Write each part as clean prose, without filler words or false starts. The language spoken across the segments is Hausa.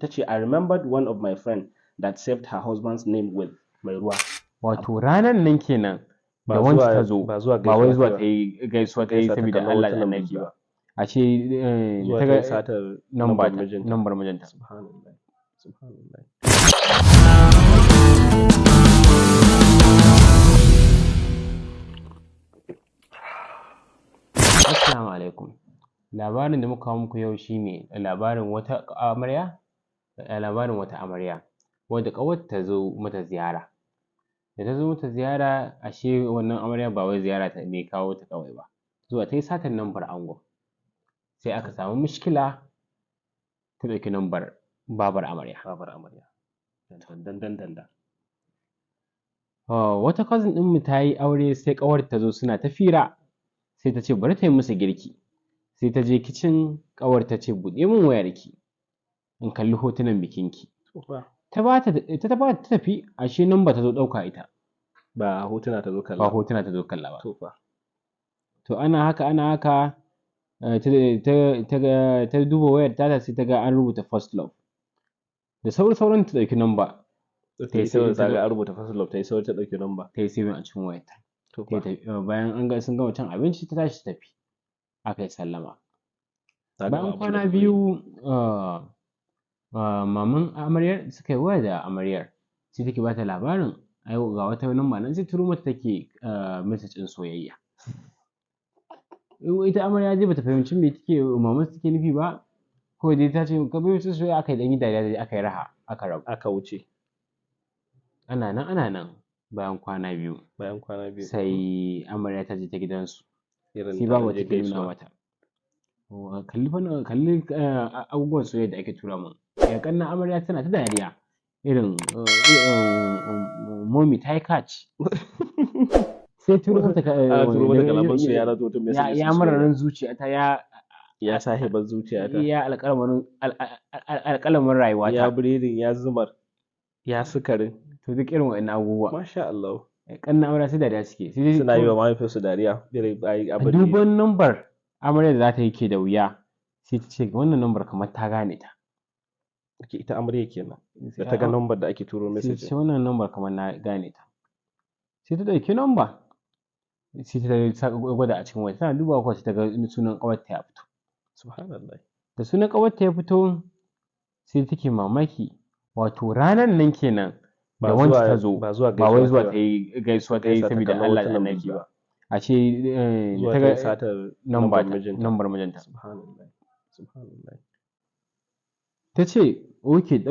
ta ce I remembered one of my friend that saved her husband's name with mai ruwa. Wato ranan nan kenan da wancan ta zo ba wai zuwa ta yi gaisuwa ta yi saboda Allah da annabi ba. A ce ta ga satar nambar mijinta. Subhanallah. Subhanallah. Assalamu alaikum. Labarin da muka kawo muku yau shine labarin wata amarya wadda ƙawarta ta zo mata ziyara. Da ta zo mata ziyara ashe wannan amarya ba wai ziyara ne kawo ta kawai ba, zuwa ta yi satar nambar angon. Sai aka samu mishkila ta ɗauki nambar babar amarya. Danda. Wata cousin ɗinmu ta yi aure sai ƙawarta ta zo suna ta fira. Sai ta ce bari ta yi musu girki. Sai ta je kicin, ƙawar ta ce buɗe min wayarki in kalli hotunan bikinki. Ta tafi ashe namba ta zo ɗauka ita. Ba hotuna ta zo kalla ba. To ana haka ta duba wayar ta sai ta ga an rubuta first love. Da sauran ta ɗauki namba. Ta yi saurin ta ga an rubuta first love, ta yi saurin ta ɗauki namba. Ta yi saving a cikin wayarta. Bayan sun gama cin abinci ta tashi ta tafi. Aka yi sallama. Bayan kwana biyu maman amaryar suka yi waya da amaryar, sai take ba ta labarin ai ga wata namba nan sai turo mata take message ɗin soyayya. Ita amarya dai bata fahimci me maman take nufi ba, kawai dai ta ce ka bai wata soyayya, aka yi ɗan yi dariya aka yi raha aka rabu. Aka wuce. Ana nan bayan kwana biyu sai amarya ta je ta gidansu. Sai babu ta nuna mata. Kalli abubuwan soyayya da ake tura min. Ƙannan amarya tana ta dariya irin mommy ta yi catch. Sai turo mata kalaman soyayya na zo message. Ya mararin zuciyata ya sahibar zuciyata. Ya alƙalamin rayuwata. Ya biredin, ya zumar, ya sukarin. To duk irin waɗannan abubuwa. Masha Allah. Ƙannan amarya sai dariya suke. Suna yi wa mahaifiyarsu dariya. Duban nambar amarya da za ta yi ke da wuya. Sai ta ce wannan nambar kamar ta gane ta. Ita amarya kenan. Da ta ga nambar da ake turo message. Sai wannan nambar kamar na gane ta. Sai ta ɗauki namba. Sai ta gwada a cikin waya. Tana dubawa kuwa sai ta ga sunan ƙawarta ya fito. Subhanallah. Da sunan ƙawarta ya fito sai take mamaki. Wato ranan nan kenan da wancan ta zo ba wai zuwa ta yi gaisuwa ta yi saboda Allah da annabi ba. A ce ta ga satar nambar mijinta. Subhanallah. Ta ce okay ta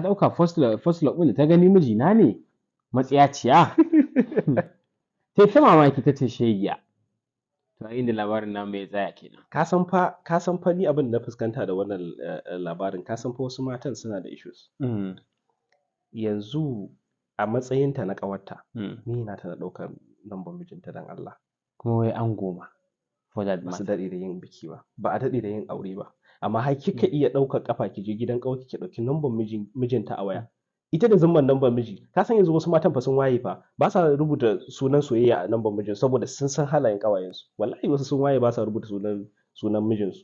ɗauka first love ɗin da ta gani mijina ne matsiyaciya. Sai ta mamaki ta ce shegiya. To inda labarin namu ya tsaya kenan. Ka san fa ni abin da na fuskanta da wannan labarin, ka san fa wasu matan suna da issues. Yanzu a matsayinta na ƙawarta, me yana ta na ɗaukar lambar mijinta don Allah. Kuma wai an goma. Ba su daɗe da yin biki ba, ba a daɗe da yin aure ba. Amma har kika iya ɗaukar ƙafa ki je gidan ƙawarki ki ɗauki lambar mijinta a waya. Ita da zumman lambar miji, ka san yanzu wasu matan fa sun waye fa, ba sa rubuta sunan soyayya a lambar mijin saboda sun san halayen ƙawayensu. Wallahi wasu sun waye ba sa rubuta sunan mijinsu.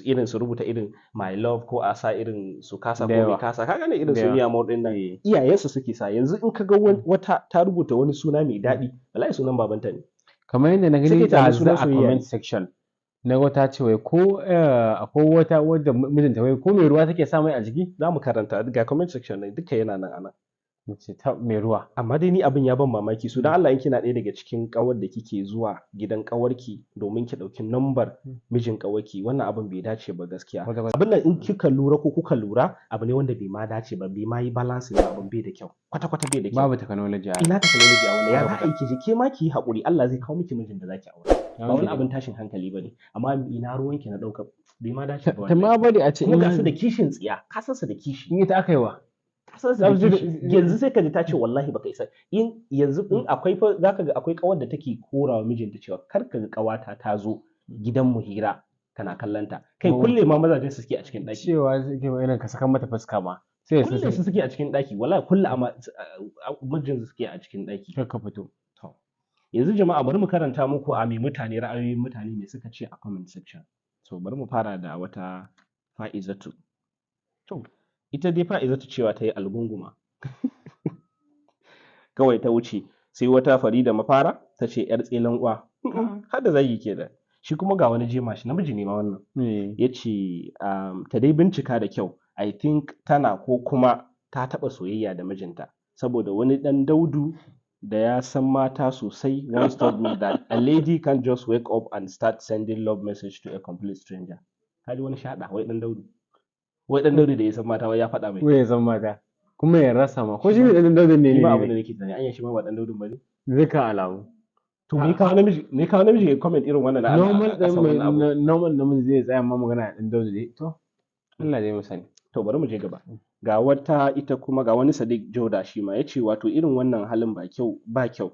Irin su rubuta irin my love ko a sa irin su kasa ko mai kasa, ka gane irin su miya ɗin nan. Iyayensu suke sa. Yanzu in ka ga wata ta rubuta wani suna mai daɗi, wallahi sunan babanta ne. Kamar yadda na gani ta a comment section na wata ce wai ko akwai wata wadda mijinta wai ko mai ruwa take sa mai a jiki. Za mu karanta ga comment section ne duka yana nan anan. Mace ta mai ruwa. Amma dai ni abin ya ban mamaki. So dan Allah in kina ɗaya daga cikin ƙawar da kike zuwa gidan ƙawarki domin ki ɗauki nambar mijin ƙawarki, wannan abin bai dace ba gaskiya. Abin nan in kika lura ko kuka lura abu ne wanda bai ma dace ba, bai ma yi balance ba, abin bai da kyau. Kwata-kwata bai da kyau. Babu technology. Ina technology a wannan ya za a yi ki ke ma ki yi haƙuri, Allah zai kawo miki mijin da zaki aure. Ba wani abin tashin hankali bane. Amma ina ruwanki na ɗaukar bai ma dace ba. Ta ma bari a ce kuma ga su da kishin tsiya, ka san su da kishi. In ita aka yi wa. Yanzu sai ka ji ta ce wallahi baka isa. Yanzu in akwai fa zaka ga akwai kawar da take korawa mijinta cewa kar ka ga kawata ta zo gidan mu hira kana kallanta. Kai kulle ma mazajen su suke a cikin daki. Cewa suke irin ka saka mata fuska ma. Sai su suke a cikin daki, wallahi kulle amma mijin su suke a cikin daki. Kar ka fito. Yanzu jama'a bari mu karanta muku a me mutane ra'ayoyin mutane me suka ce a comment section. So bari mu fara da wata Fa'izatu. To ita dai Fa'izatu cewa ta yi algunguma kawai ta wuce, sai wata Farida Mafara ta ce yar tselan uwa har da zagi kenan. Shi kuma ga wani jema shi namiji ne ma wannan ya ce ta dai bincika da kyau, I think tana ko kuma ta taɓa soyayya da mijinta, saboda wani ɗan daudu da ya san mata sosai once told me that a lady can't just wake up and start sending love message to a complete stranger. Kaji wani shaɗa wai ɗan daudu. Wai ɗan daudu da ya san mata wai ya faɗa mai. Wai ya san mata. Kuma ya rasa ma. Ko shi ne ɗan daudun ne? Ni ba abin da nake tunani, anya shi ma ba ɗan daudun ba ne. Duka alamu. To me kawo namiji ya comment irin wannan na normal namiji zai tsaya ma magana ɗan daudu dai. To Allah dai mu sani. To bari mu je gaba. Ga wata ita kuma ga wani Sadiq Joda shi ma ya ce wato irin wannan halin ba kyau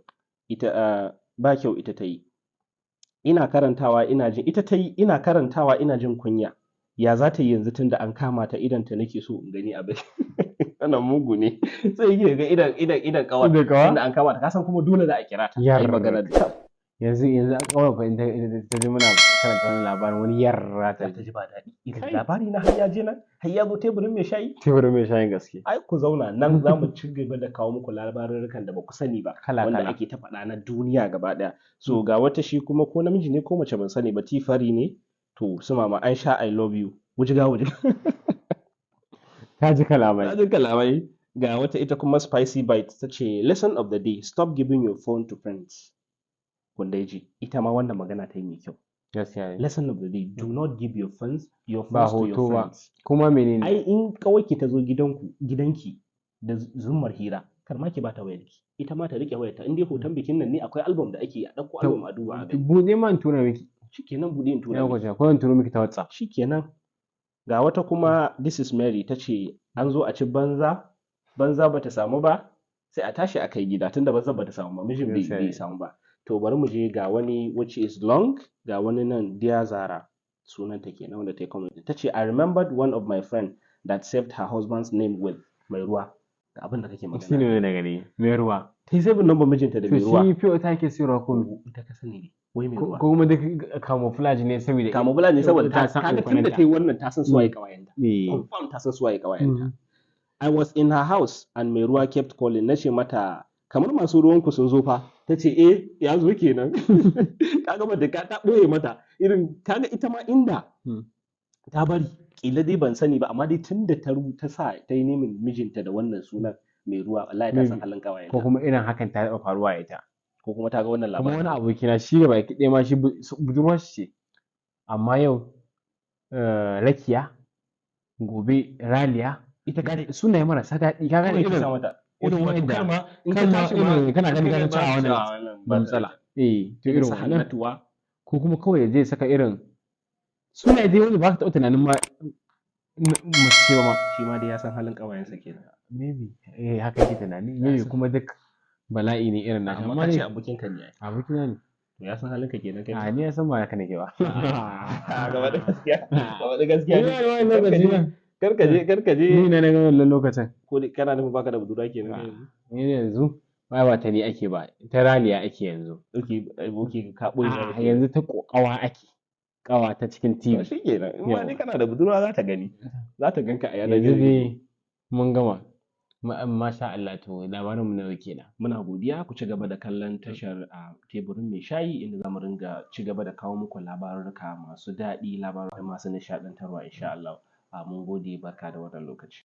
ita ta yi. Ina karantawa ina jin kunya. Ya za ta yi yanzu tunda an kama ta idan ta nake so in gani abin. Wannan mugu ne. Sai yake ga idan kawar tunda an kama ta kasan kuma dole za a kira ta. Ai magana da yanzu an kawar fa ta ji muna karanta wani labarin wani yarra ta ji ba daɗi. Idan labari na har ya je nan har ya zo teburin mai shayi. Teburin mai shayin gaske. Ai ku zauna nan za mu ci gaba da kawo muku labarurrukan da ba ku sani ba wanda ake ta faɗa na duniya gaba ɗaya. So ga wata shi kuma ko namiji ne ko mace ban sani ba tifari ne. To su mama an sha I love you. Wujiga. Ta ji kalamai. Ga wata ita kuma spicy bite ta ce lesson of the day, stop giving your phone to friends. Wanda ya ji ita ma wannan magana ta yi mai kyau. Lesson of the day, do not give your phones to your friends. Kuma menene? Ai in kawai ki ta zo gidanki da zummar hira kar ma ki bata wayarki. Ita ma ta rike wayarta in dai hoton bikin nan ne akwai album da ake a dauko album a duba a gani. Bude man tura miki. Shikenan bude in tura miki. Ko in turo miki ta WhatsApp. Shikenan. Ga wata kuma this is Mary ta ce an zo a ci banza bata samu ba sai a tashi a kai gida tunda banza bata samu ba mijin bai samu ba. To bari mu je ga wani which is long, ga wani nan Dear Zara sunanta kenan wanda ta yi comment ta ce I remembered one of my friend that saved her husband's name with mai ruwa. Da abin da kake magana. Shi ne na gani mai ruwa. Ta yi saving number mijinta da mai ruwa. To shi fiye ta ke sayarwa ko ita ka sani ne. Wai mai ruwa. Ko kuma duk camouflage ne saboda ta san kaga tunda ta yi wannan ta san suwaye kawayenta. Confirm ta san suwaye kawayenta. I was in her house and mai ruwa kept calling. Nace mata kamar masu ruwanku sun zo fa. Ta ce ya zo kenan. Kaga mata ta ɓoye mata irin kaga ita ma inda ta bari kila dai ban sani ba amma dai tunda ta sa ta yi nemin mijinta da wannan sunan mai ruwa wallahi ta san halin kawayenta. Ko kuma irin hakan ta taɓa faruwa ita. Ko kuma ta ga wannan labarin. Kuma wani abokina shi gaba ɗaya ma shi budurwar ce amma yau Rakiya gobe Raliya ita gane sunaye marasa daɗi ka gane irin wanda kana gani ka ta a wannan matsala to irin wannan ko kuma kawai zai saka irin sunaye dai wanda ba ka taɓa tunanin ma mace ba ma shi ma dai ya san halin ƙawayensa kenan maybe haka yake tunani maybe kuma duk bala'i ne irin nashi amma ce abokin ka ne abokina ne ya san halin ka kenan kai ni ya san ba haka nake ba gaba da gaskiya karkaje ni na ga wannan lokacin ko kana nufin baka da budura kenan ni yanzu ba ta ni ake ba ta Raliya ake yanzu okay ka boye yanzu ta kawa ake kawa ta cikin TV shi kenan in ma ni kana da budura za ta gani za ta ganka a yanar gizo mun gama masha Allah to labarin mu na yau kenan muna godiya ku ci gaba da kallon tashar teburin mai shayi inda zamu ringa ci gaba da kawo muku labarurruka masu daɗi labarai masu nishaɗantarwa insha Allah mun gode barka da wannan lokaci